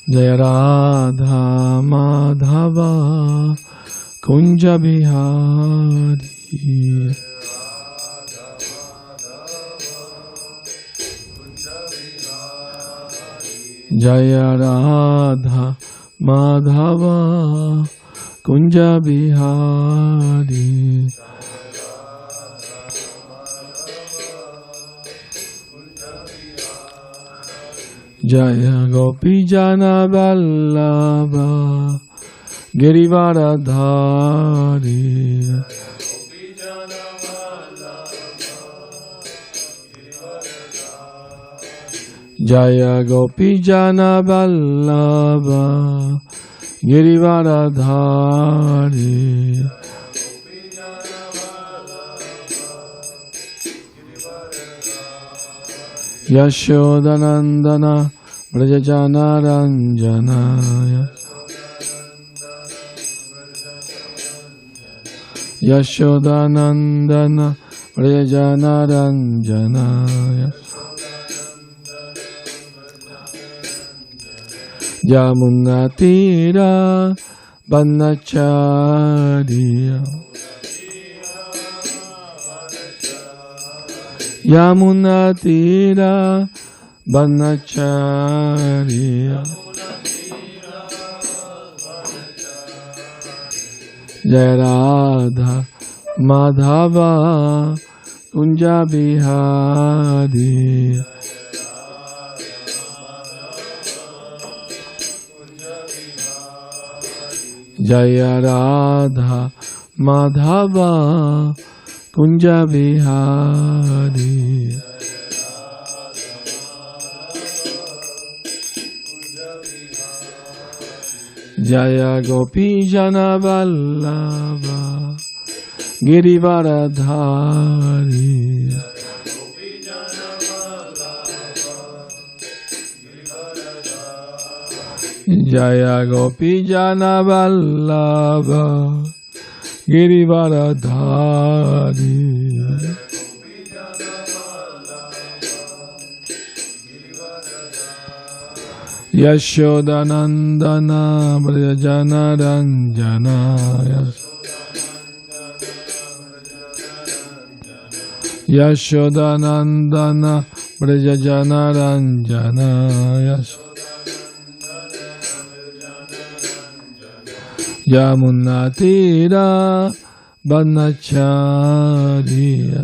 Jaya Radha Madhava Kunja Bihari. Jaya Radha Madhava Kunja Bihari. Jaya Gopi Jana Vallabha Girivaradhari. Jaya Gopi Jana Vallabha Girivaradhari. Yashodanandana Vrajajana Ranjana. Yashodanandana Vrajajana Ranjana. Yamunatira Banachariya. Yamunatira Banachariya. Jaya Radha Madhava Kunja Bihari. Jaya Radha Madhava Kunja Bihari. Jaya Gopi Jana Vallabha Girivaradhari. Jaya Gopi Jana Vallabha Girivaradhari. Yashodanandana Vrajajana Ranjana. Yashodanandana Vrajajana Ranjana. Yamunatira Banachariya.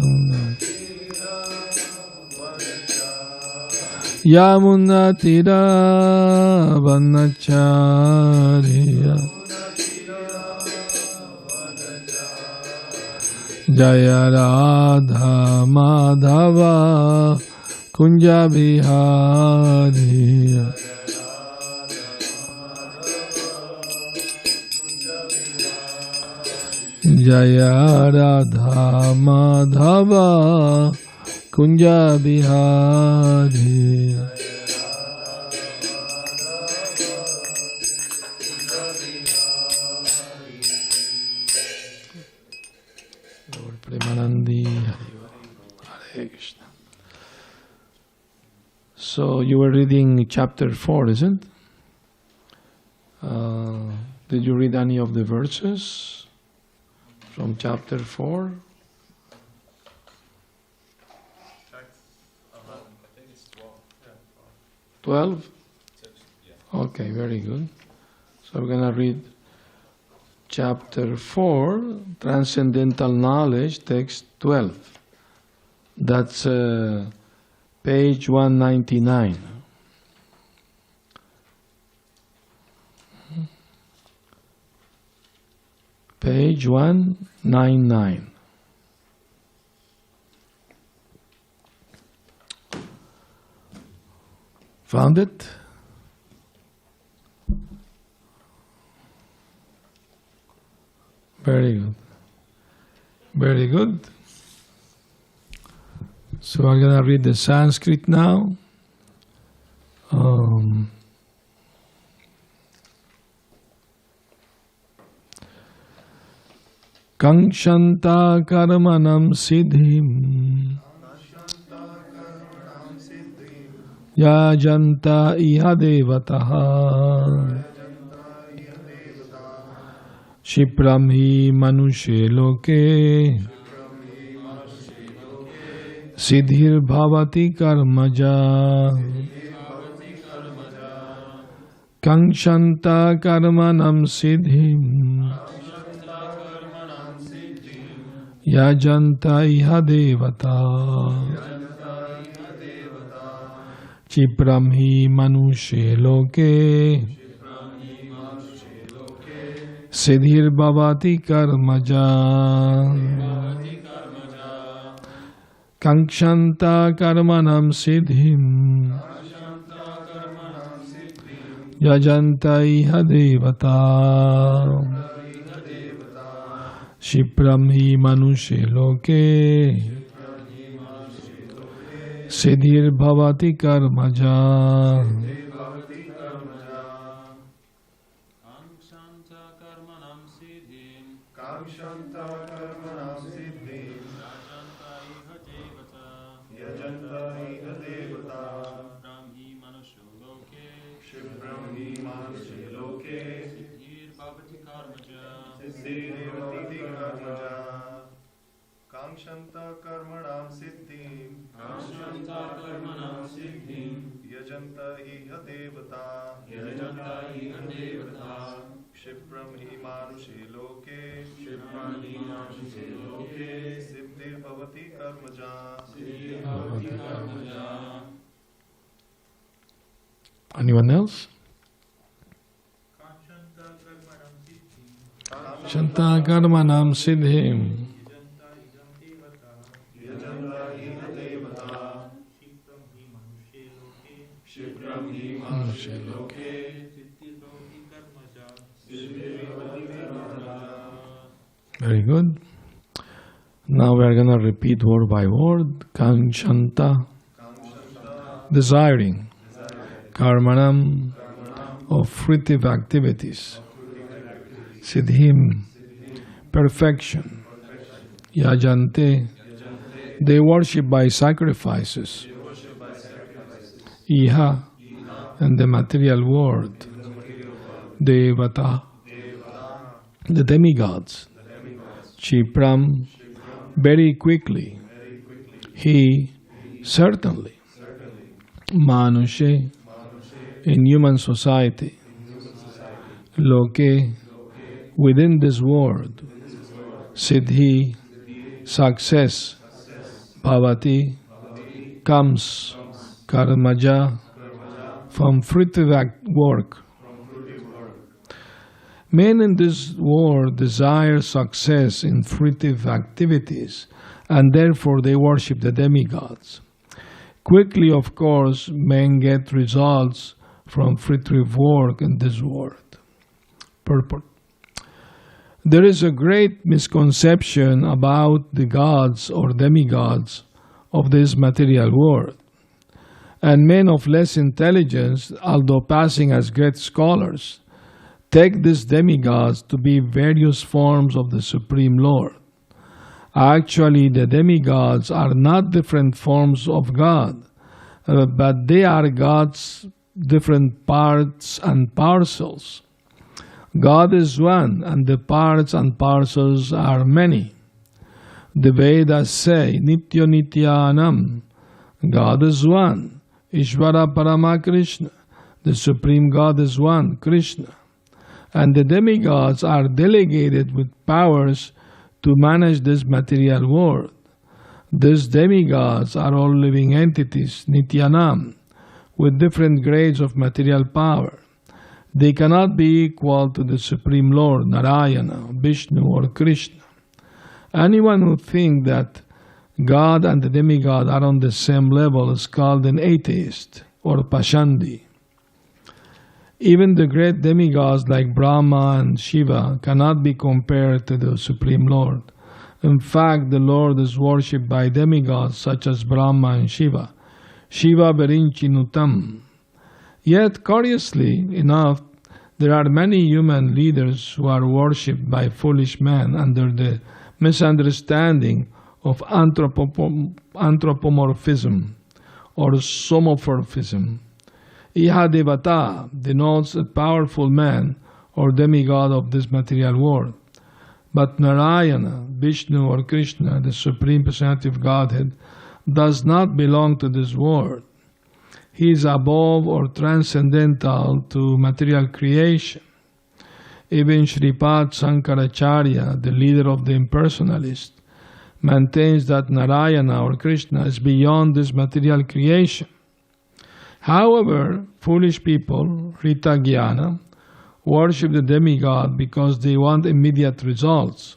Yamunatira Banachariya. Jaya Radha Madhava Kunja Bihari. Jaya Radha Madhava Kunja Bihari. Lord Premanandi Hare Krishna. So you were reading chapter 4, isn't it? Did you read any of the verses from chapter 4? Text 11. I think it's 12. Yeah, 12? Yeah. Okay, very good. So we're going to read chapter 4, Transcendental Knowledge, text 12. That's page 199. Page 199. Found it? Very good. Very good. So I'm going to read the Sanskrit now. Kankshanta karmanam siddhim yajanta iha devataha Shipram hi manushe loke Siddhir bhavati karmaja Kankshanta karmanam siddhim Yajanta iha devata Chipram hi manushe loke Siddhir bhavati karmaja Kankshanta karmanam siddhim Yajanta iha devata Shipram hi manushe loke Siddhir bhavati karmaja Shanta karmanam siddhim yajanta iha devata Shipram hi manushe loke siddhir bhavati karmaja Anyone else? Shanta karmanam siddhim Very good. Now we are going to repeat word by word. Kankshanta, desiring. Karmanam, of fruitive activities. Siddhim, perfection. Yajante, they worship by sacrifices. Iha, and the material world. Devata, the demigods. Chipram, very quickly. He, certainly. Manushe, in human society. Loke, within this world. Siddhi, success. Bhavati, comes. Karmaja, from fruitive work. Men in this world desire success in fruitive activities, and therefore they worship the demigods. Quickly, of course, men get results from fruitive work in this world. Purport. There is a great misconception about the gods or demigods of this material world. And men of less intelligence, although passing as great scholars, take these demigods to be various forms of the Supreme Lord. Actually, the demigods are not different forms of God, but they are God's different parts and parcels. God is one, and the parts and parcels are many. The Vedas say, Nitya Nityanam, God is one. Ishvara Parama Krishna, the Supreme God is one, Krishna. And the demigods are delegated with powers to manage this material world. These demigods are all living entities, Nityanam, with different grades of material power. They cannot be equal to the Supreme Lord, Narayana, Vishnu or Krishna. Anyone who thinks that God and the demigod are on the same level is called an atheist or Pashandi. Even the great demigods like Brahma and Shiva cannot be compared to the Supreme Lord. In fact, the Lord is worshipped by demigods such as Brahma and Shiva. Shiva Verinchi Nutam. Yet, curiously enough, There are many human leaders who are worshipped by foolish men under the misunderstanding of anthropomorphism or somomorphism. Ihadevata denotes a powerful man or demigod of this material world. But Narayana, Vishnu or Krishna, the Supreme Personality of Godhead, does not belong to this world. He is above or transcendental to material creation. Even Sripad Sankaracharya, the leader of the impersonalists, maintains that Narayana or Krishna is beyond this material creation. However, foolish people, Rita Jnana, worship the demigod because they want immediate results.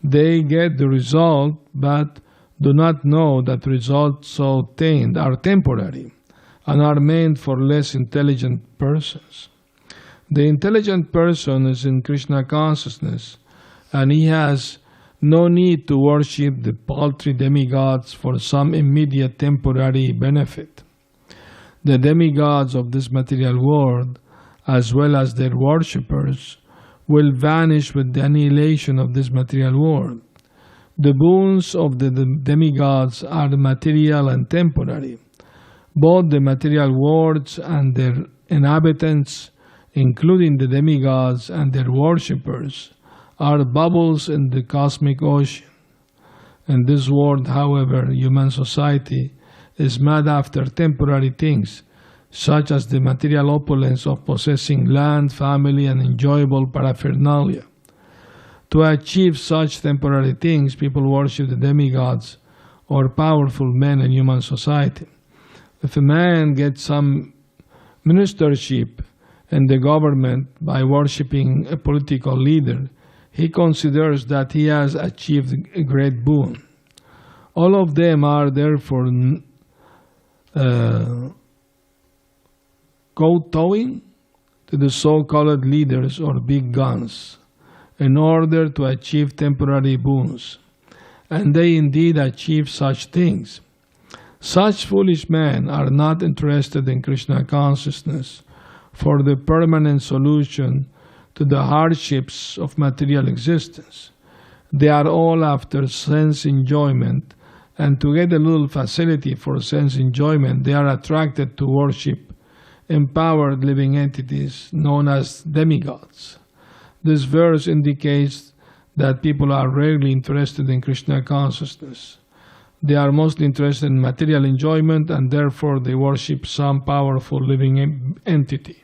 They get the result but do not know that results so obtained are temporary and are meant for less intelligent persons. The intelligent person is in Krishna consciousness and he has no need to worship the paltry demigods for some immediate temporary benefit. The demigods of this material world, as well as their worshippers, will vanish with the annihilation of this material world. The boons of the demigods are material and temporary. Both the material worlds and their inhabitants, including the demigods and their worshippers, are bubbles in the cosmic ocean. In this world, however, human society is mad after temporary things, such as the material opulence of possessing land, family, and enjoyable paraphernalia. To achieve such temporary things, people worship the demigods or powerful men in human society. If a man gets some ministership in the government by worshipping a political leader, he considers that he has achieved a great boon. All of them are therefore kowtowing to the so-called leaders or big guns in order to achieve temporary boons. And they indeed achieve such things. Such foolish men are not interested in Krishna consciousness for the permanent solution to the hardships of material existence. They are all after sense enjoyment, and to get a little facility for sense enjoyment, they are attracted to worship empowered living entities known as demigods. This verse indicates that people are rarely interested in Krishna consciousnness. They are mostly interested in material enjoyment and therefore they worship some powerful living entity.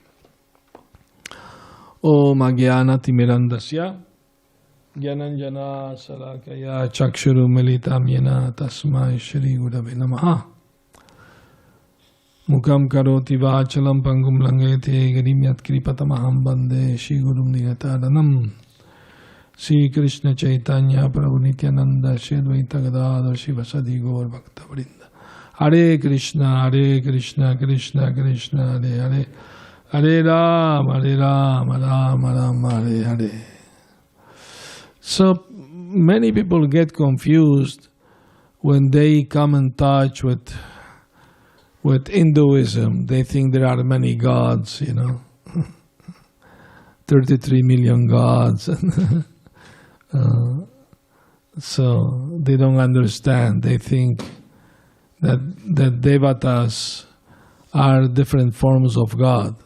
Om Agyana Timirandasya Gyananjana Salakaya Chakshuru Militam Yena Tasmai Shri Gurave Namaha. Mukam Karoti Vachalam Pangum Langete Garimyat Kripatamaham Bande Shri Gurum Nigataranam. Sri Krishna Chaitanya Prabhu Nityananda Shri Advaita Gadadhar Shivasadi Gaur Bhakta Vrinda. Hare Krishna, Krishna Krishna, Hare Hare. Hare Rama, Rama Rama, Hare Hare. So many people get confused when they come in touch with Hinduism. They think there are many gods, 33 million gods. So they don't understand. They think that devatas are different forms of God.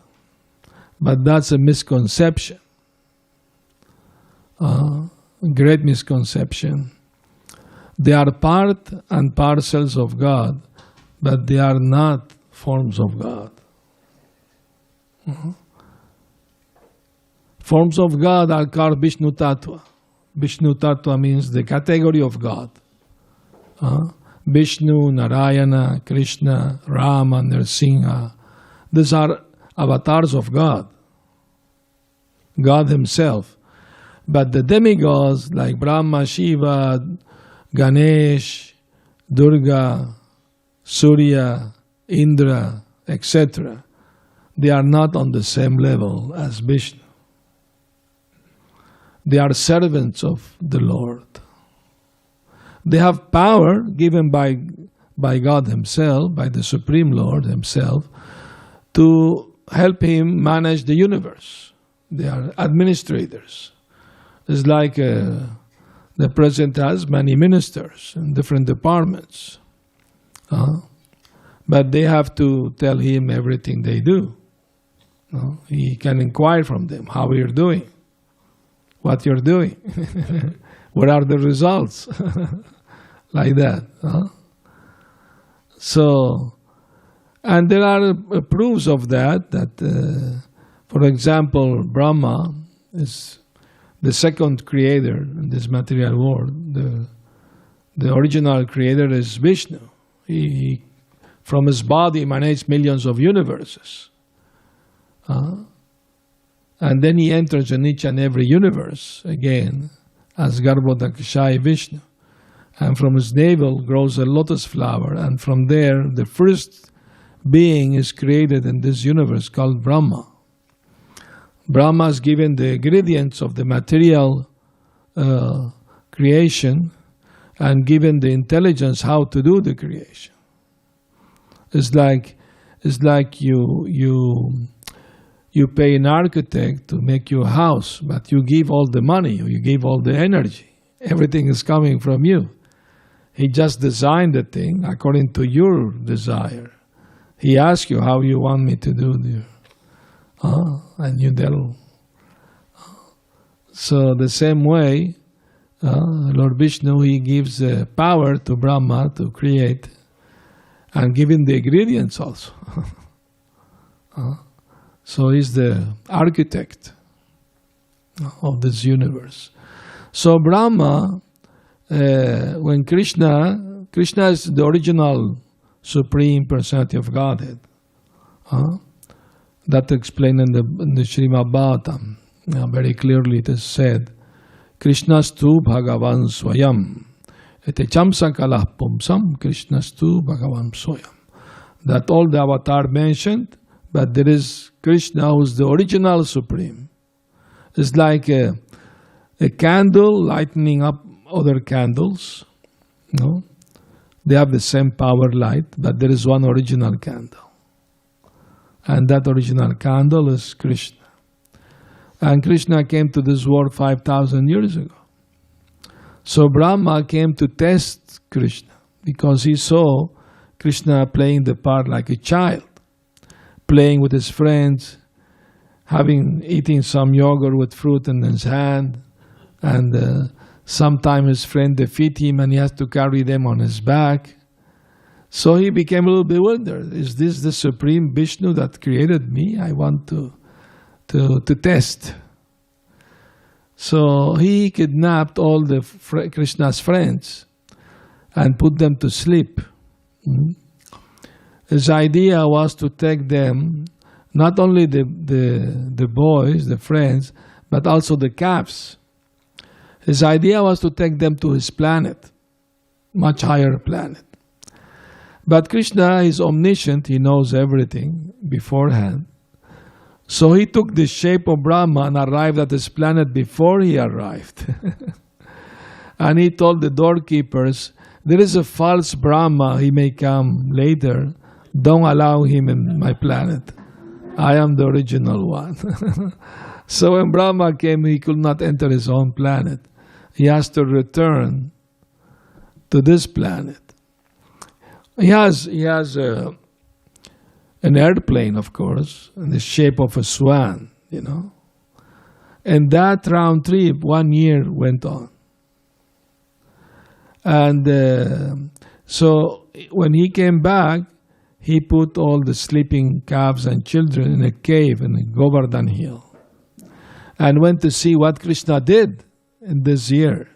But that's a misconception, great misconception. They are part and parcels of God, but they are not forms of God. Forms of God are called Vishnu Tattva. Vishnu Tattva means the category of God. Vishnu, Narayana, Krishna, Rama, Nrsimha. These are avatars of God, God Himself. But the demigods like Brahma, Shiva, Ganesh, Durga, Surya, Indra, etc., they are not on the same level as Vishnu. They are servants of the Lord. They have power given by God Himself, by the Supreme Lord Himself, to help him manage the universe. They are administrators. It's like the president has many ministers in different departments. But they have to tell him everything they do. He can inquire from them how you're doing, what you're doing, what are the results, like that. So, and there are proofs of that, for example, Brahma is the second creator in this material world. The original creator is Vishnu. He from his body emanates millions of universes. And then he enters in each and every universe again as Garbhodakshaya Vishnu. And from his navel grows a lotus flower, and from there the first being is created in this universe called Brahma. Brahma is given the ingredients of the material creation and given the intelligence how to do the creation. It's like you pay an architect to make your house, but you give all the money, you give all the energy. Everything is coming from you. He just designed the thing according to your desire. He asks you how you want me to do this. And you tell. So the same way, Lord Vishnu, he gives power to Brahma to create and give him the ingredients also. So he's the architect of this universe. So Brahma, when Krishna is the original Supreme Personality of Godhead. That explained in the Srimad Bhagavatam. Very clearly it is said, Krishnastu Bhagavan Swayam. Ete chamsakalah pumsam Krishnastu Bhagavan Swayam. That all the avatar mentioned, but there is Krishna who is the original Supreme. It's like a candle lightening up other candles. They have the same power light, but there is one original candle. And that original candle is Krishna. And Krishna came to this world 5,000 years ago. So Brahma came to test Krishna because he saw Krishna playing the part like a child, playing with his friends, eating some yogurt with fruit in his hand, and sometime his friend defeat him and he has to carry them on his back. So he became a little bewildered. Is this the Supreme Vishnu that created me? I want to test. So he kidnapped all the Krishna's friends and put them to sleep. His idea was to take them, not only the boys, the friends, but also the calves. His idea was to take them to his planet, much higher planet. But Krishna is omniscient, he knows everything beforehand. So he took the shape of Brahma and arrived at his planet before he arrived. And he told the doorkeepers, there is a false Brahma, he may come later. Don't allow him in my planet. I am the original one. So when Brahma came, he could not enter his own planet. He has to return to this planet. He has an airplane, of course, in the shape of a swan, And that round trip, 1 year went on. And so when he came back, he put all the sleeping calves and children in a cave in Govardhan Hill and went to see what Krishna did in this year.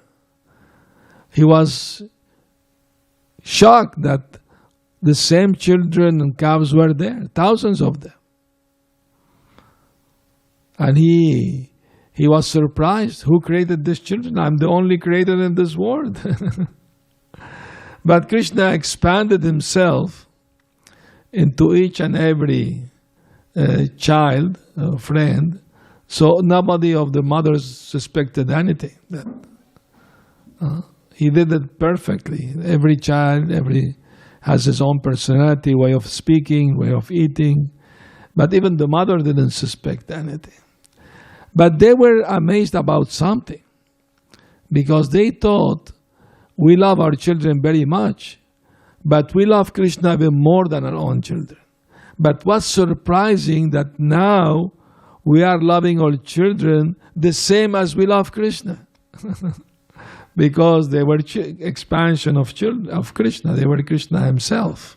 He was shocked that the same children and calves were there, thousands of them. And he was surprised. Who created these children? I'm the only creator in this world. But Krishna expanded himself into each and every child, friend, so nobody of the mothers suspected anything. He did it perfectly. Every child, has his own personality, way of speaking, way of eating, But even the mother didn't suspect anything. But they were amazed about something, because they thought, we love our children very much, but we love Krishna even more than our own children. But what's surprising that now we are loving our children the same as we love Krishna. Because they were expansion of Krishna. They were Krishna himself.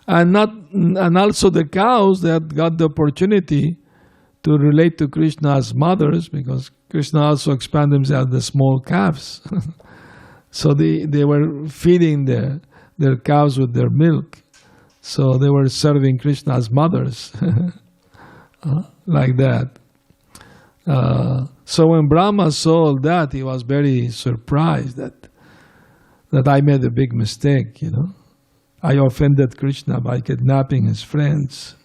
And also the cows that got the opportunity to relate to Krishna as mothers, because Krishna also expanded himself the small calves. So they were feeding their cows with their milk. So they were serving Krishna as mothers. Like that. So when Brahma saw all that, he was very surprised that I made a big mistake, I offended Krishna by kidnapping his friends.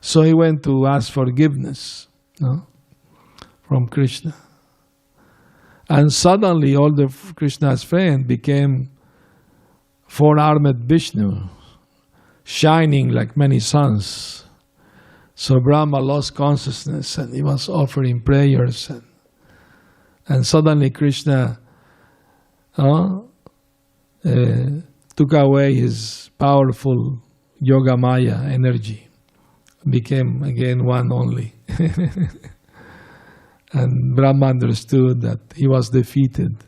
So he went to ask forgiveness from Krishna. And suddenly all the Krishna's friends became four-armed Vishnu, shining like many suns. So Brahma lost consciousness and he was offering prayers. And suddenly Krishna took away his powerful Yoga Maya energy, became again one only. And Brahma understood that he was defeated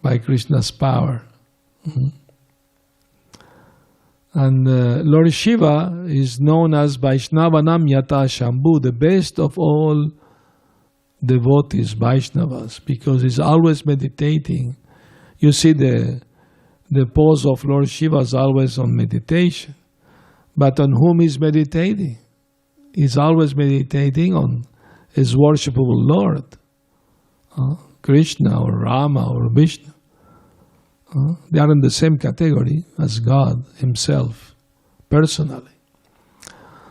by Krishna's power. And Lord Shiva is known as Vaishnavanam Yata Shambhu, the best of all devotees, Vaishnavas, because he's always meditating. You see the pose of Lord Shiva is always on meditation. But on whom he's meditating? He's always meditating on his worshipable Lord, Krishna or Rama or Vishnu. They are in the same category as God himself, personally.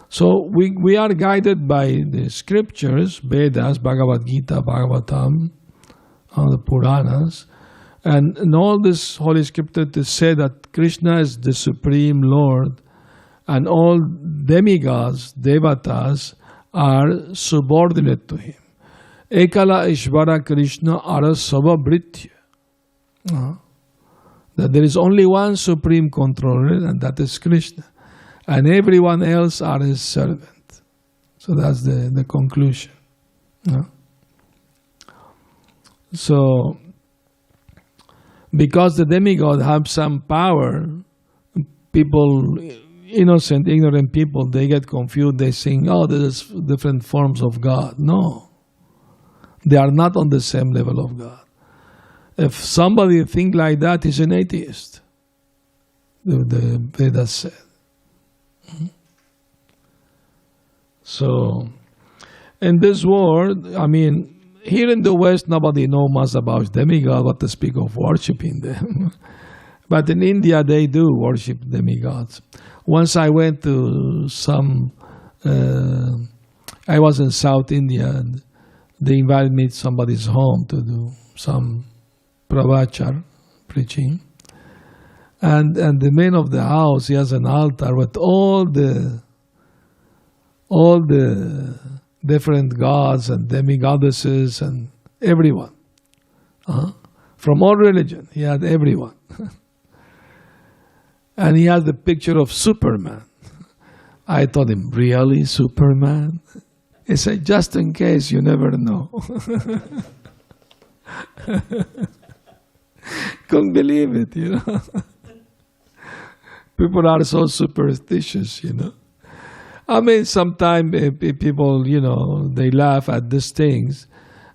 So we are guided by the scriptures, Vedas, Bhagavad Gita, Bhagavatam, the Puranas, and in all this holy scripture to say that Krishna is the supreme Lord, and all demigods, devatas, are subordinate to him. Ekala Ishvara Krishna ara sababritya. That there is only one supreme controller, and that is Krishna. And everyone else are his servant. So that's the conclusion. So, because the demigod have some power, people, innocent, ignorant people, they get confused. They think, there's different forms of God. No. They are not on the same level of God. If somebody think like that, he's an atheist. The Vedas said. So, in this world, here in the West, nobody knows much about demigod, what to speak of worshipping them. But in India, they do worship demigods. Once I went to I was in South India, and they invited me to somebody's home to do some pravachar, preaching. And the man of the house, he has an altar with all the different gods and demigoddesses and everyone. From all religion, he had everyone. And he had the picture of Superman. I told him, really, Superman? He said, just in case, you never know. Couldn't believe it, People are so superstitious, Sometimes people, they laugh at these things.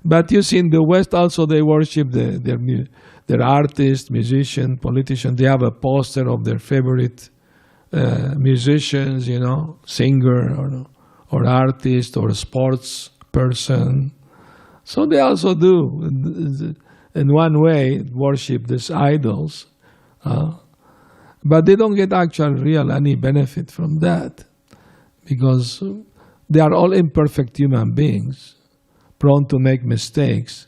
But you see, in the West also they worship their artists, musicians, politicians. They have a poster of their favorite musicians, singer or artist or sports person. So they also do, in one way, worship these idols. But they don't get any benefit from that, because they are all imperfect human beings, prone to make mistakes.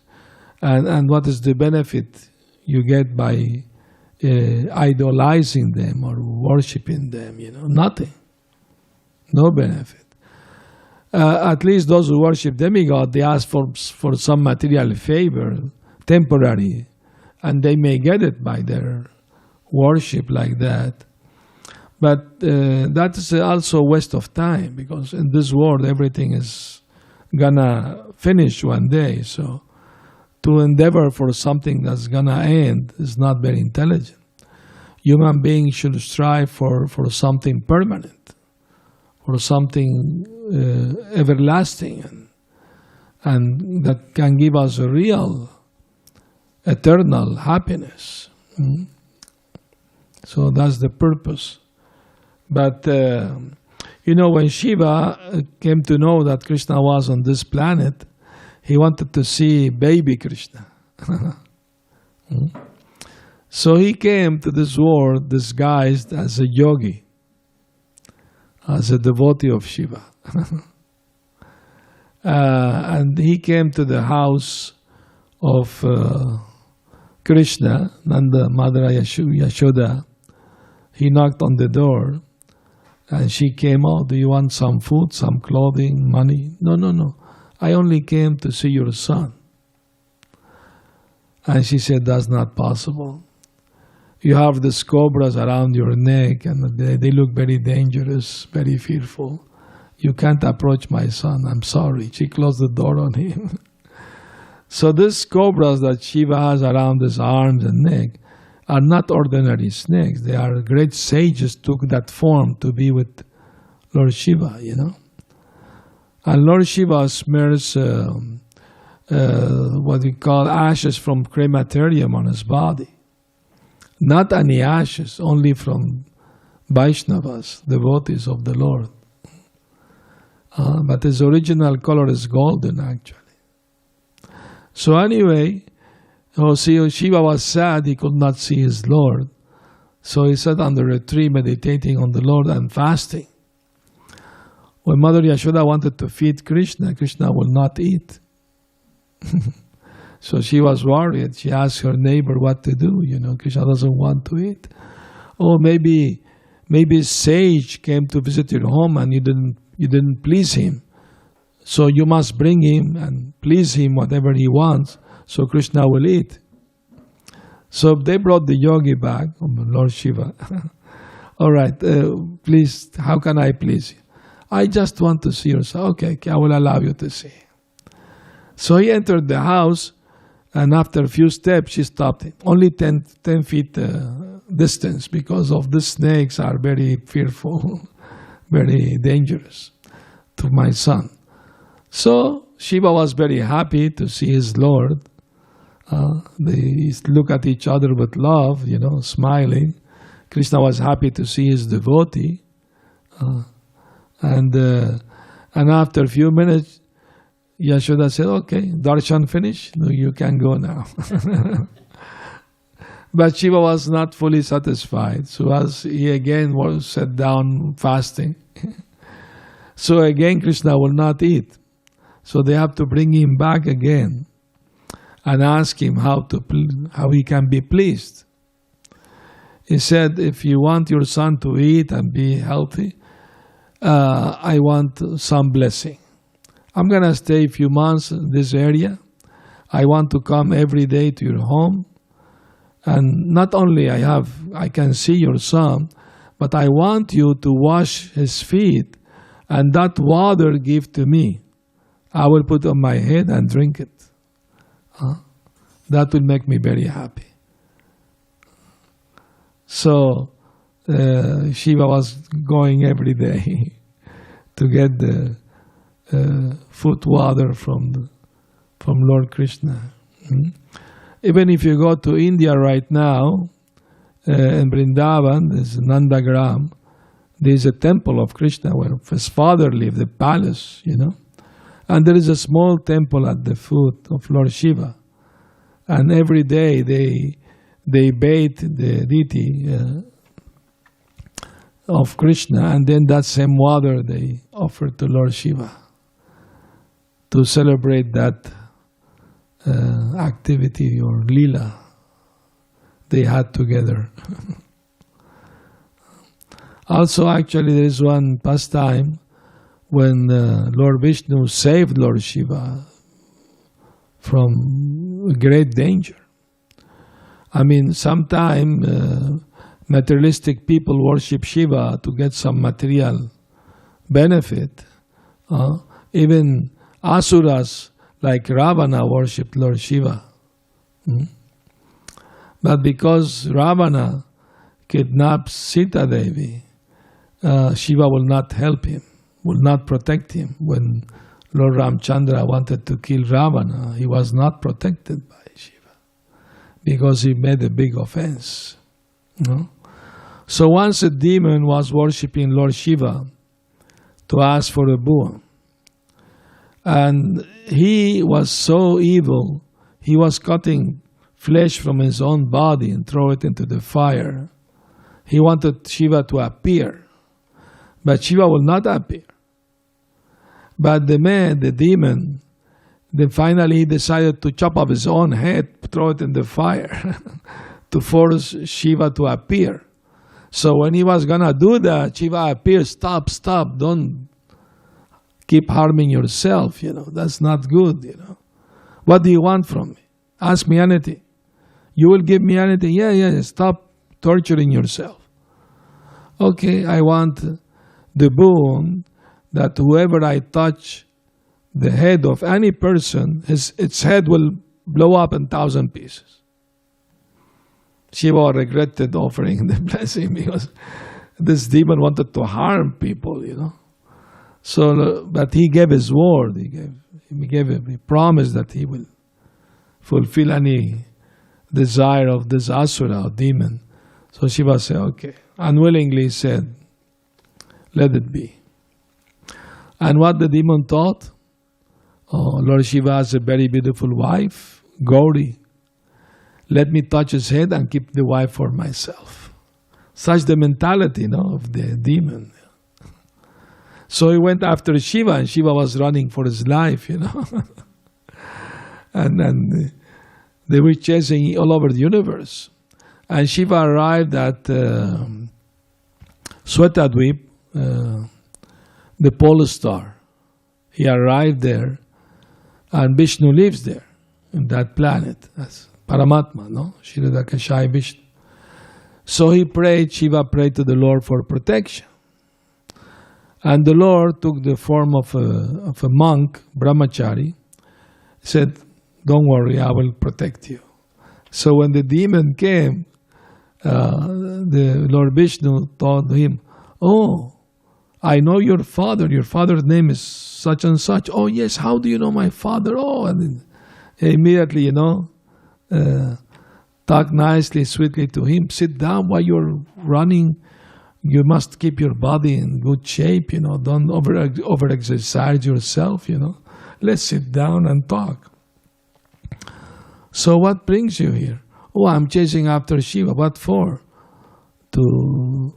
And what is the benefit you get by idolizing them or worshipping them, nothing. No benefit. At least those who worship demigod, they ask for some material favor, temporary, and they may get it by their worship like that. But that is also a waste of time, because in this world everything is gonna finish one day. So to endeavor for something that's gonna end is not very intelligent. Human beings should strive for something permanent, for something everlasting, and that can give us a real, eternal happiness. So that's the purpose. But, when Shiva came to know that Krishna was on this planet, he wanted to see baby Krishna. So he came to this world disguised as a yogi, as a devotee of Shiva. And he came to the house of Krishna, Nanda, Mother Yashoda. He knocked on the door. And she came out, do you want some food, some clothing, money? No. I only came to see your son. And she said, that's not possible. You have these cobras around your neck, and they look very dangerous, very fearful. You can't approach my son, I'm sorry. She closed the door on him. So these cobras that Shiva has around his arms and neck are not ordinary snakes. They are great sages took that form to be with Lord Shiva, And Lord Shiva smears what we call ashes from crematorium on his body. Not any ashes, only from Vaishnavas, devotees of the Lord. But his original color is golden, actually. So anyway, Shiva was sad, he could not see his Lord. So he sat under a tree meditating on the Lord and fasting. When Mother Yashoda wanted to feed Krishna, Krishna will not eat. So she was worried. She asked her neighbor what to do. Krishna doesn't want to eat. Oh, maybe a sage came to visit your home and you didn't please him. So you must bring him and please him whatever he wants, so Krishna will eat. So they brought the yogi back, Lord Shiva. All right, please, how can I please you? I just want to see your son. Okay, I will allow you to see. So he entered the house, and after a few steps, she stopped him. Only 10 feet distance, because of the snakes are very fearful, very dangerous to my son. So Shiva was very happy to see his Lord. They look at each other with love, smiling. Krishna was happy to see his devotee. And after a few minutes, Yashoda said, okay, darshan finished, you can go now. But Shiva was not fully satisfied. So as he again was sat down fasting, so again Krishna will not eat. So they have to bring him back again and ask him how he can be pleased. He said, if you want your son to eat and be healthy, I want some blessing. I'm going to stay a few months in this area. I want to come every day to your home. And not only I can see your son, but I want you to wash his feet, and that water give to me. I will put on my head and drink it. That will make me very happy. So Shiva was going every day to get the foot water from Lord Krishna. Even if you go to India right now, in Vrindavan, there's Nandagram, there's a temple of Krishna where his father lived, the palace, And there is a small temple at the foot of Lord Shiva. And every day they bathe the deity of Krishna, and then that same water they offer to Lord Shiva to celebrate that activity or lila, they had together. Also, actually, there is one pastime when Lord Vishnu saved Lord Shiva from great danger. I mean, sometimes materialistic people worship Shiva to get some material benefit. Even asuras like Ravana worshipped Lord Shiva. But because Ravana kidnapped Sita Devi, Shiva will not help him, will not protect him. When Lord Ramchandra wanted to kill Ravana, he was not protected by Shiva because he made a big offense. So once a demon was worshipping Lord Shiva to ask for a boon, and he was so evil, he was cutting flesh from his own body and throw it into the fire. He wanted Shiva to appear, but Shiva will not appear. But the demon, then finally he decided to chop off his own head, throw it in the fire to force Shiva to appear. So when he was going to do that, Shiva appeared, stop, don't keep harming yourself, that's not good, What do you want from me? Ask me anything. You will give me anything? Yeah, stop torturing yourself. Okay, I want the boon that whoever I touch the head of any person, its head will blow up in 1,000 pieces. Shiva regretted offering the blessing because this demon wanted to harm people, So, but he gave his word. He promised that he will fulfill any desire of this asura or demon. So Shiva said, okay. Unwillingly said, let it be. And what the demon thought? Oh, Lord Shiva has a very beautiful wife, Gauri. Let me touch his head and keep the wife for myself. Such the mentality, of the demon. So he went after Shiva, and Shiva was running for his life, and they were chasing all over the universe. And Shiva arrived at Svetadweep, the pole star. He arrived there, and Vishnu lives there, in that planet. That's Paramatma, Shiradakashai Vishnu. So Shiva prayed to the Lord for protection. And the Lord took the form of a monk, brahmachari, said, don't worry, I will protect you. So when the demon came, the Lord Vishnu told him, oh, I know your father. Your father's name is such and such. Oh, yes, how do you know my father? Oh, and immediately, talk nicely, sweetly to him. Sit down while you're running. You must keep your body in good shape, Don't over-exercise yourself, Let's sit down and talk. So what brings you here? Oh, I'm chasing after Shiva. What for? To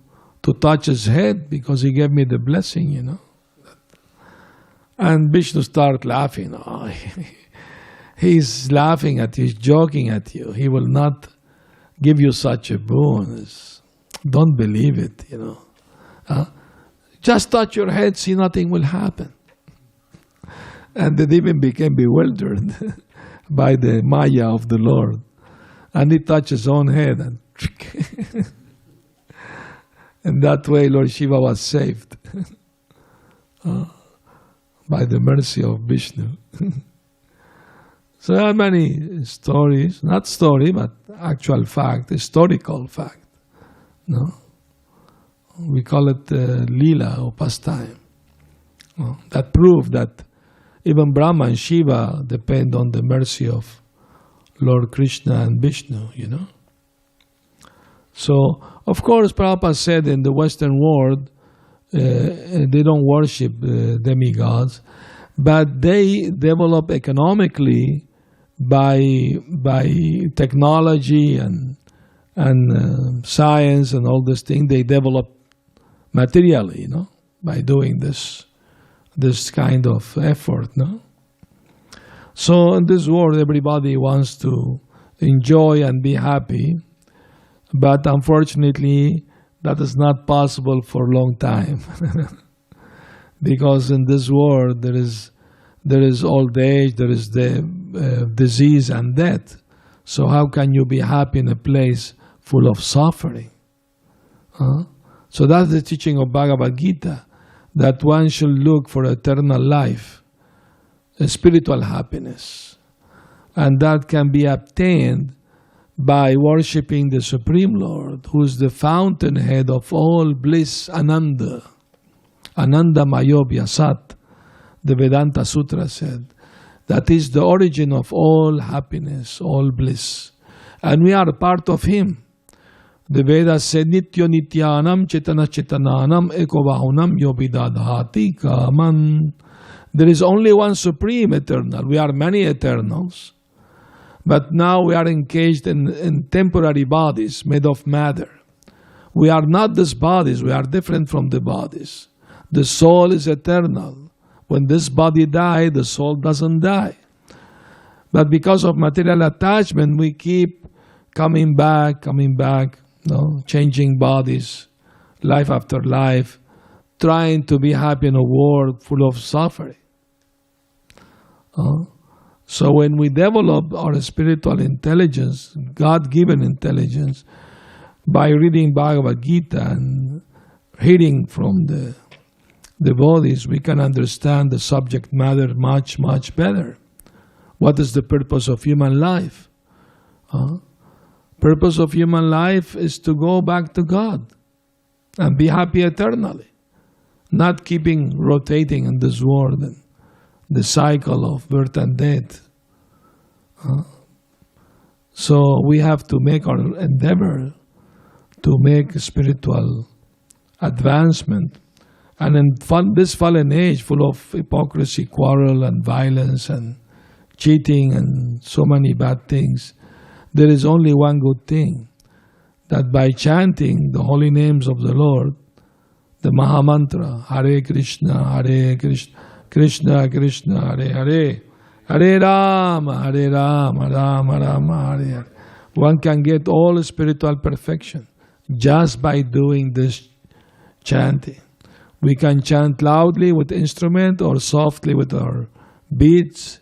touch his head because he gave me the blessing, And Vishnu started laughing. Oh, he's laughing at you, he's joking at you. He will not give you such a boon. Don't believe it, Just touch your head, see nothing will happen. And the demon became bewildered by the Maya of the Lord. And he touched his own head. And and that way Lord Shiva was saved by the mercy of Vishnu. So there are many stories, not story, but actual fact, historical fact. We call it Leela or pastime. That prove that even Brahma and Shiva depend on the mercy of Lord Krishna and Vishnu, So, of course, Prabhupada said in the Western world, they don't worship demigods, but they develop economically by technology and science and all this thing. They develop materially, by doing this kind of effort, So in this world, everybody wants to enjoy and be happy, But unfortunately, that is not possible for a long time. Because in this world there is old age, there is the disease and death. So how can you be happy in a place full of suffering? So that's the teaching of Bhagavad Gita, that one should look for eternal life, a spiritual happiness. And that can be obtained by worshipping the Supreme Lord, who is the fountainhead of all bliss, Ananda. Ananda Mayobhya Sat, the Vedanta Sutra said. That is the origin of all happiness, all bliss. And we are a part of Him. The Vedas say, Nityo Nityanam Chetana Chetananam Eko Vahunam Yobidadhati Kaman. There is only one Supreme Eternal. We are many Eternals. But now we are engaged in temporary bodies made of matter. We are not these bodies. We are different from the bodies. The soul is eternal. When this body dies, the soul doesn't die. But because of material attachment, we keep coming back, changing bodies, life after life, trying to be happy in a world full of suffering. So when we develop our spiritual intelligence, God-given intelligence, by reading Bhagavad Gita and hearing from the devotees, we can understand the subject matter much, much better. What is the purpose of human life? Purpose of human life is to go back to God and be happy eternally, not keeping rotating in this world and the cycle of birth and death. So we have to make our endeavor to make spiritual advancement. And in this fallen age, full of hypocrisy, quarrel, and violence, and cheating, and so many bad things, there is only one good thing, that by chanting the holy names of the Lord, the Maha Mantra, Hare Krishna, Krishna Krishna, Hare, Hare Rama, Rama Rama, Hare Hare. One can get all spiritual perfection just by doing this chanting. We can chant loudly with instrument or softly with our beads.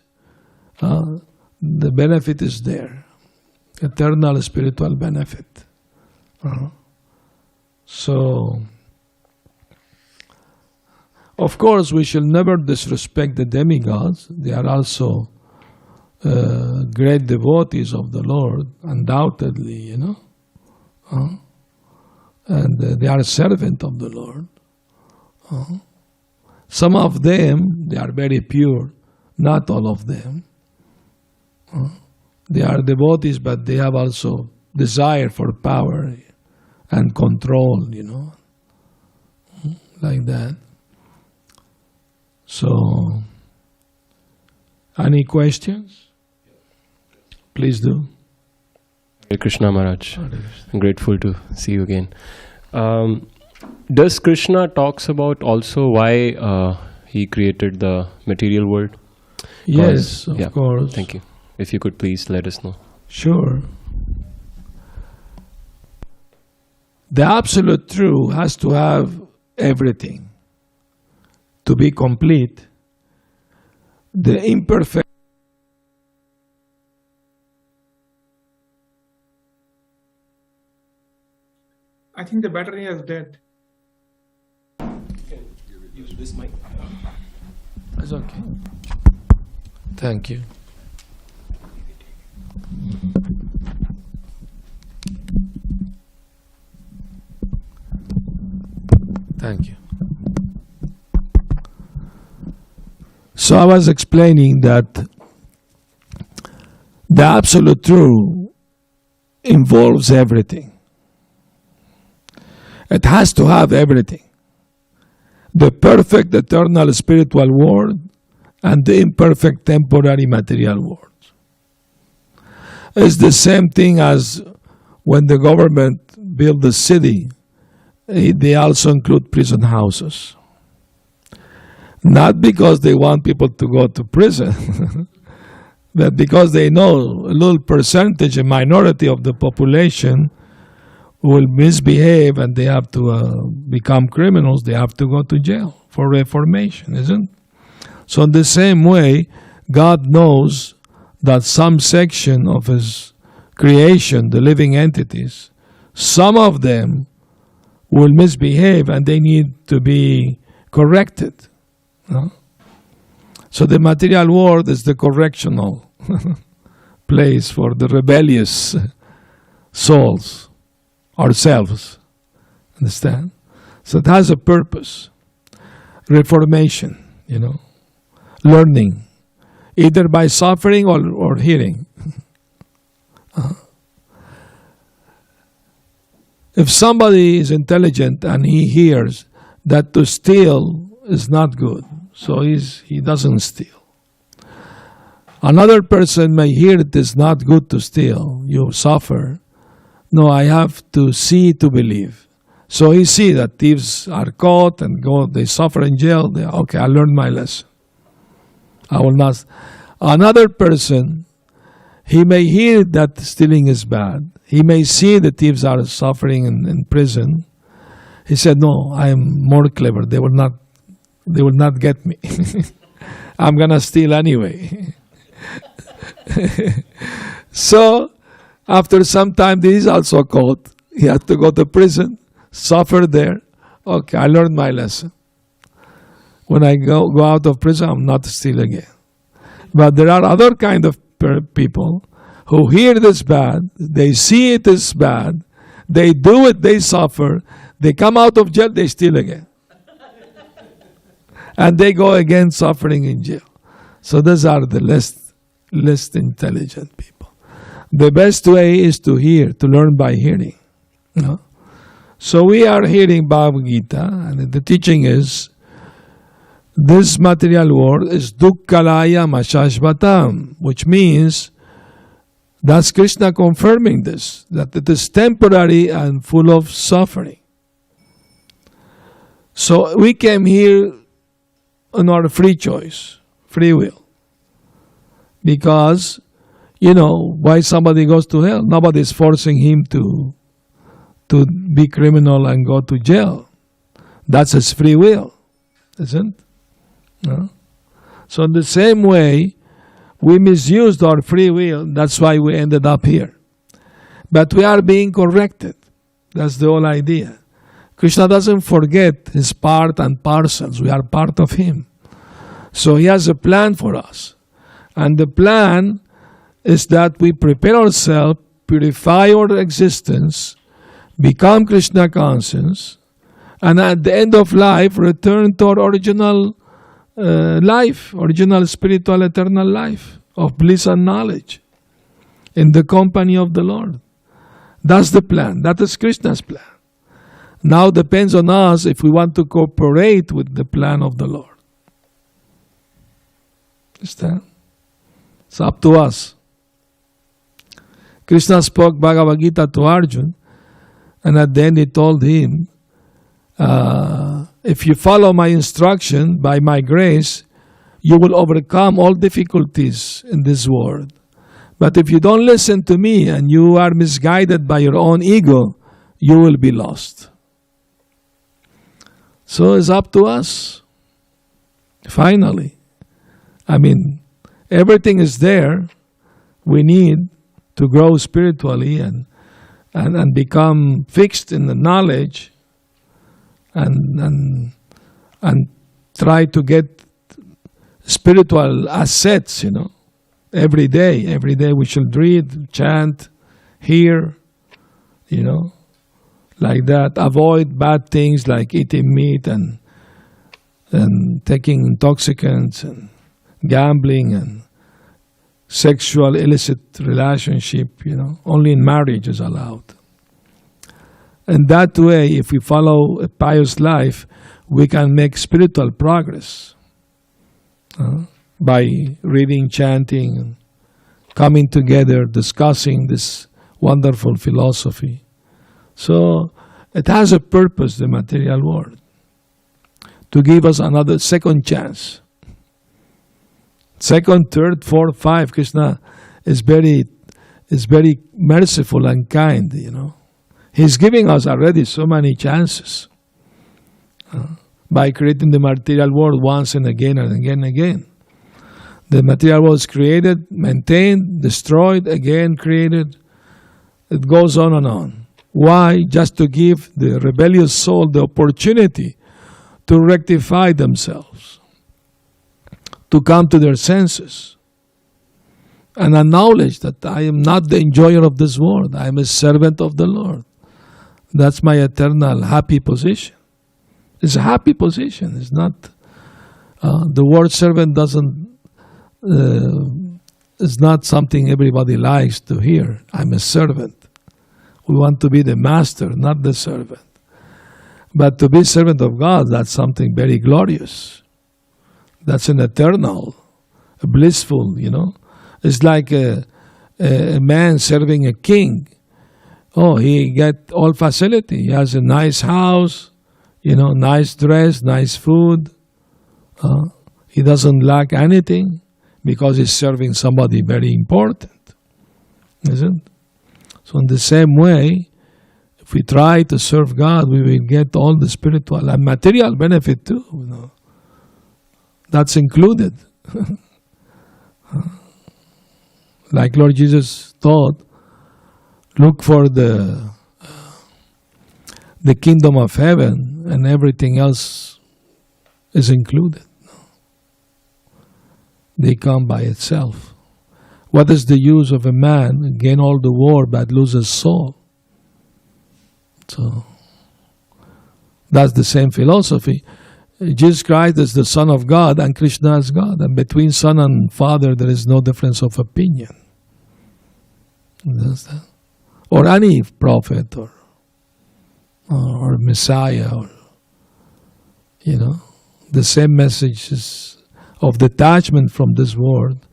The benefit is there. Eternal spiritual benefit. So, of course, we shall never disrespect the demigods. They are also great devotees of the Lord, undoubtedly, and they are a servant of the Lord. Some of them, they are very pure, not all of them. They are devotees, but they have also desire for power and control, like that. So, any questions? Please do. Hare Krishna Maharaj. I'm grateful to see you again. Does Krishna talks about also why he created the material world? Yes, of course. Thank you. If you could please let us know. Sure. The absolute truth has to have everything to be complete. The imperfect I think the battery has dead. Use this mic. That's okay. Thank you. Thank you. So I was explaining that the absolute truth involves everything. It has to have everything. The perfect eternal spiritual world and the imperfect temporary material world. It's the same thing as when the government built the city, they also include prison houses. Not because they want people to go to prison, but because they know a little percentage, a minority of the population will misbehave and they have to become criminals, they have to go to jail for reformation, isn't it? So in the same way, God knows that some section of His creation, the living entities, some of them will misbehave and they need to be corrected. No? So the material world is the correctional place for the rebellious souls, ourselves. Understand? So it has a purpose. Reformation, learning, either by suffering or hearing. If somebody is intelligent and he hears that to steal is not good, so he doesn't steal. Another person may hear it is not good to steal, you suffer. No, I have to see to believe. So he see that thieves are caught and they suffer in jail. Okay, I learned my lesson. I will not. Another person, he may hear that stealing is bad. He may see the thieves are suffering in prison. He said, no, I am more clever. They will not get me. I'm going to steal anyway. So, after some time, he is also caught. He had to go to prison, suffer there. Okay, I learned my lesson. When I go out of prison, I'm not steal again. But there are other kind of people who hear this bad, they see it is bad, they do it, they suffer, they come out of jail, they steal again. And they go again suffering in jail. So those are the less intelligent people. The best way is to hear, to learn by hearing. So we are hearing Bhagavad Gita, and the teaching is, this material world is dukkhalaya mashashvatam, which means, that's Krishna confirming this, that it is temporary and full of suffering. So we came here on our free choice, free will. Because, why somebody goes to hell? Nobody is forcing him to be criminal and go to jail. That's his free will, isn't it? No? So in the same way, we misused our free will. That's why we ended up here. But we are being corrected. That's the whole idea. Krishna doesn't forget his part and parcels. We are part of him. So he has a plan for us. And the plan is that we prepare ourselves, purify our existence, become Krishna conscious, and at the end of life, return to our original life, original spiritual eternal life of bliss and knowledge in the company of the Lord. That's the plan. That is Krishna's plan. Now depends on us if we want to cooperate with the plan of the Lord. Understand? It's up to us. Krishna spoke Bhagavad Gita to Arjuna, and at the end he told him, if you follow my instruction by my grace, you will overcome all difficulties in this world. But if you don't listen to me and you are misguided by your own ego, you will be lost. So it's up to us. Finally. Everything is there. We need to grow spiritually and become fixed in the knowledge and try to get spiritual assets, Every day we should read, chant, hear, like that. Avoid bad things like eating meat and taking intoxicants and gambling and sexual illicit relationship, Only in marriage is allowed. And that way, if we follow a pious life, we can make spiritual progress. By reading, chanting, coming together, discussing this wonderful philosophy. So it has a purpose, the material world, to give us another second chance. Second, third, fourth, five. Krishna is very merciful and kind, He's giving us already so many chances by creating the material world once and again and again and again. The material world is created, maintained, destroyed, again created. It goes on and on. Why? Just to give the rebellious soul the opportunity to rectify themselves, to come to their senses, and acknowledge that I am not the enjoyer of this world. I am a servant of the Lord. That's my eternal happy position. It's a happy position. It's not, the word servant is not something everybody likes to hear. I'm a servant. We want to be the master, not the servant. But to be servant of God, that's something very glorious. That's an eternal, a blissful, It's like a man serving a king. Oh, he get all facility. He has a nice house, nice dress, nice food. He doesn't lack anything because he's serving somebody very important. Isn't it? So in the same way, if we try to serve God, we will get all the spiritual and material benefit too. That's included. Like Lord Jesus taught, look for the kingdom of heaven, and everything else is included. They come by itself. What is the use of a man gain all the world but lose his soul? So that's the same philosophy. Jesus Christ is the Son of God and Krishna is God. And between Son and Father there is no difference of opinion. Understand? Or any prophet or Messiah, or the same message is of detachment from this world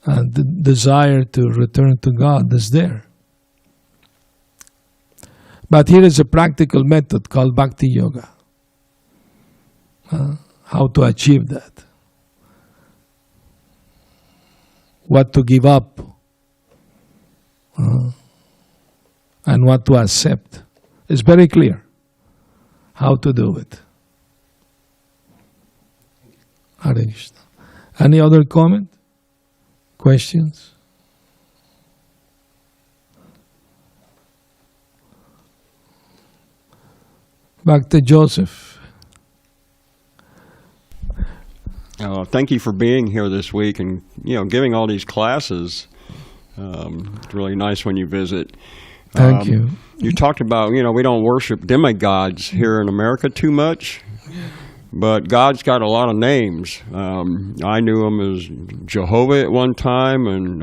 and the desire to return to God is there. But here is a practical method called Bhakti Yoga. How to achieve that. What to give up. And what to accept. It's very clear how to do it. Hare Krishna. Any other comment? Questions? Back to Joseph. Thank you for being here this week and giving all these classes. It's really nice when you visit. Thank you. You talked about we don't worship demigods here in America too much, but God's got a lot of names. I knew him as Jehovah at one time, and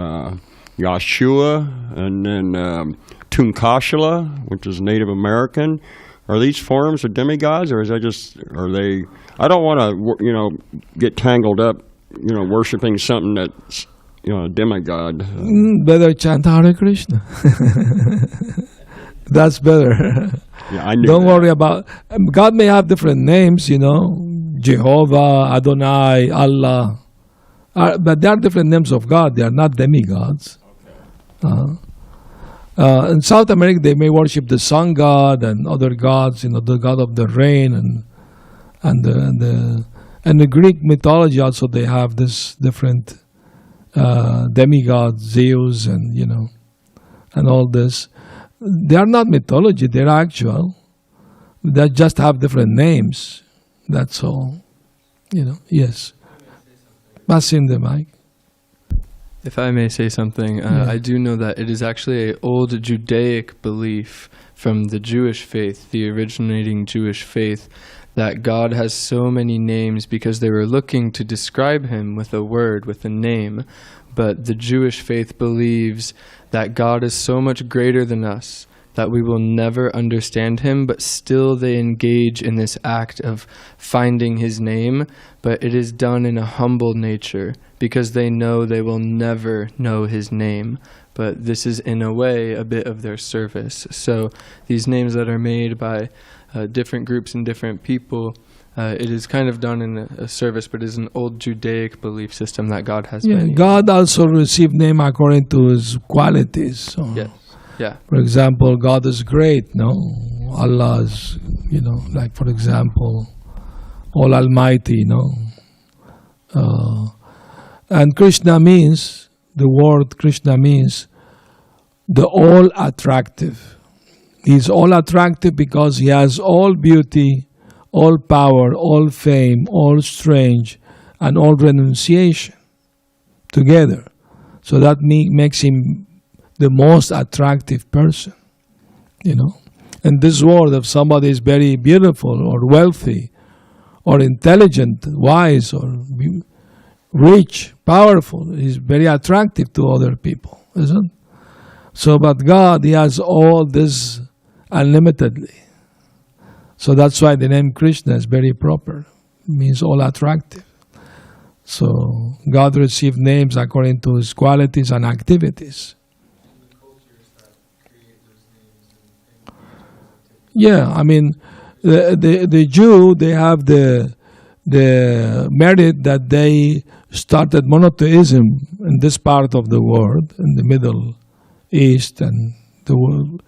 Yahshua, and then Tunkashila, which is Native American. Are these forms of demigods, or are they? I don't want to, get tangled up, worshiping something that's, a demigod. Better chant Hare Krishna. That's better. Yeah, I knew. Don't worry about. God may have different names, Jehovah, Adonai, Allah, but they are different names of God. They are not demigods. In South America, they may worship the sun god and other gods, the god of the rain, and the Greek mythology also they have this different demigods, Zeus, and all this. They are not mythology; they are actual. They just have different names. That's all. Yes. Pass in the mic. If I may say something, I do know that it is actually an old Judaic belief from the Jewish faith, the originating Jewish faith, that God has so many names because they were looking to describe him with a word, with a name. But the Jewish faith believes that God is so much greater than us that we will never understand him, but still they engage in this act of finding his name, but it is done in a humble nature because they know they will never know his name. But this is in a way a bit of their service. So these names that are made by different groups and different people, it is kind of done in a service, but it is an old Judaic belief system that God has many. God also received name according to his qualities. So. Yes. Yeah. For example, God is great, no? Allah is, like for example, All Almighty, no? And Krishna means, the word Krishna means the all attractive. He's all attractive because he has all beauty, all power, all fame, all strength, and all renunciation together. So that makes him the most attractive person, In this world, if somebody is very beautiful or wealthy or intelligent, wise or rich, powerful, he's very attractive to other people, isn't it? So, but God, he has all this unlimitedly. So that's why the name Krishna is very proper. It means all attractive. So God received names according to his qualities and activities. Yeah, I mean, the Jew, they have the merit that they started monotheism in this part of the world, in the Middle East and the world.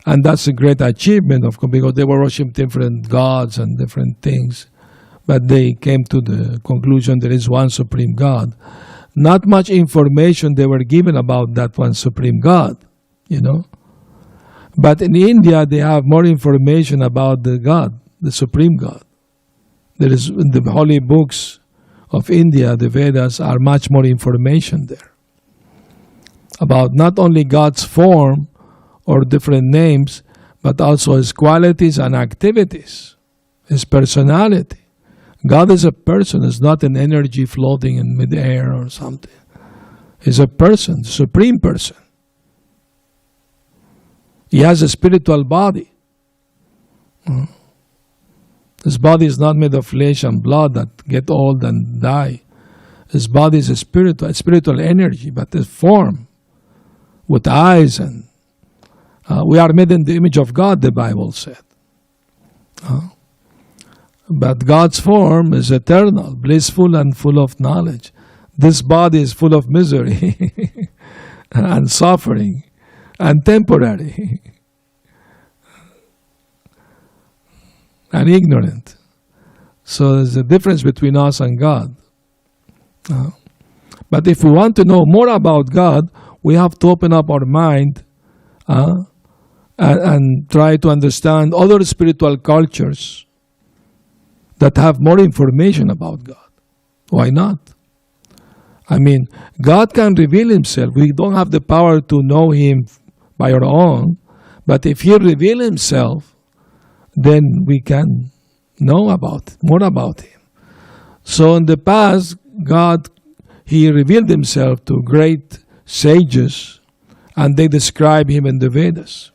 And that's a great achievement, of course, because they were worshiping different gods and different things. But they came to the conclusion there is one supreme God. Not much information they were given about that one supreme God, But in India, they have more information about the God, the supreme God. There is, in the holy books of India, the Vedas, are much more information there about not only God's form or different names, but also his qualities and activities, his personality. God is a person, is not an energy floating in midair or something. He's a person, supreme person. He has a spiritual body. His body is not made of flesh and blood that get old and die. His body is a spiritual energy, but a form with eyes, and we are made in the image of God, the Bible said. But God's form is eternal, blissful, and full of knowledge. This body is full of misery and suffering and temporary and ignorant. So there's a difference between us and God. But if we want to know more about God, we have to open up our mind and try to understand other spiritual cultures that have more information about God. Why not? I mean, God can reveal himself. We don't have the power to know him by our own, but if he reveals himself, then we can know more about him. So in the past, God, he revealed himself to great sages, and they describe him in the Vedas.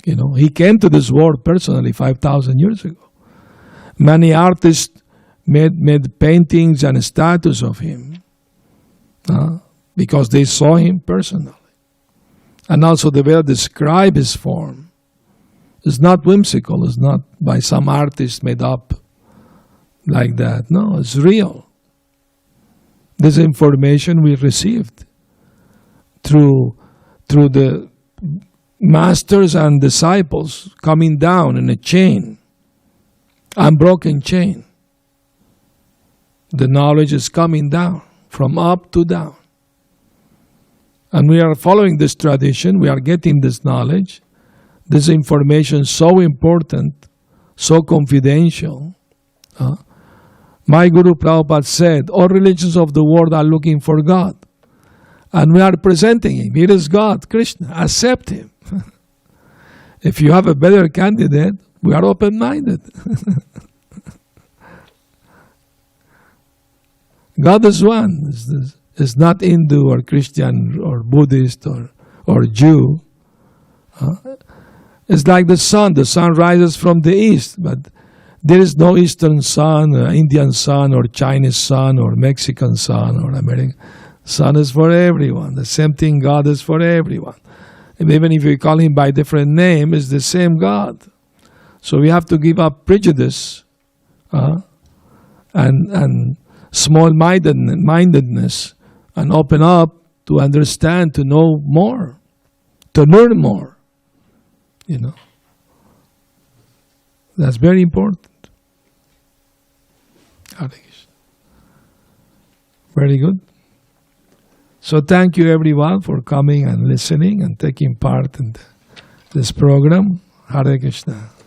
He came to this world personally 5,000 years ago. Many artists made paintings and statues of him because they saw him personally. And also the Vedas describe his form. It's not whimsical. It's not by some artist made up like that. No, it's real. This information we received through the masters and disciples coming down in a chain, unbroken chain. The knowledge is coming down from up to down. And we are following this tradition. We are getting this knowledge. This information is so important, so confidential. My Guru Prabhupada said, all religions of the world are looking for God. And we are presenting him. Here is God, Krishna. Accept him. If you have a better candidate, we are open-minded. God is one. It's not Hindu or Christian or Buddhist or Jew. It's like the sun. The sun rises from the east, but there is no Eastern sun, Indian sun, or Chinese sun, or Mexican sun, or American. Sun is for everyone. The same thing, God is for everyone. And even if you call him by different name, it's the same God. So we have to give up prejudice and small-mindedness and open up to understand, to know more to learn more. You know, that's very important. Hare Krishna. Very good. So thank you everyone for coming and listening and taking part in this program. Hare Krishna.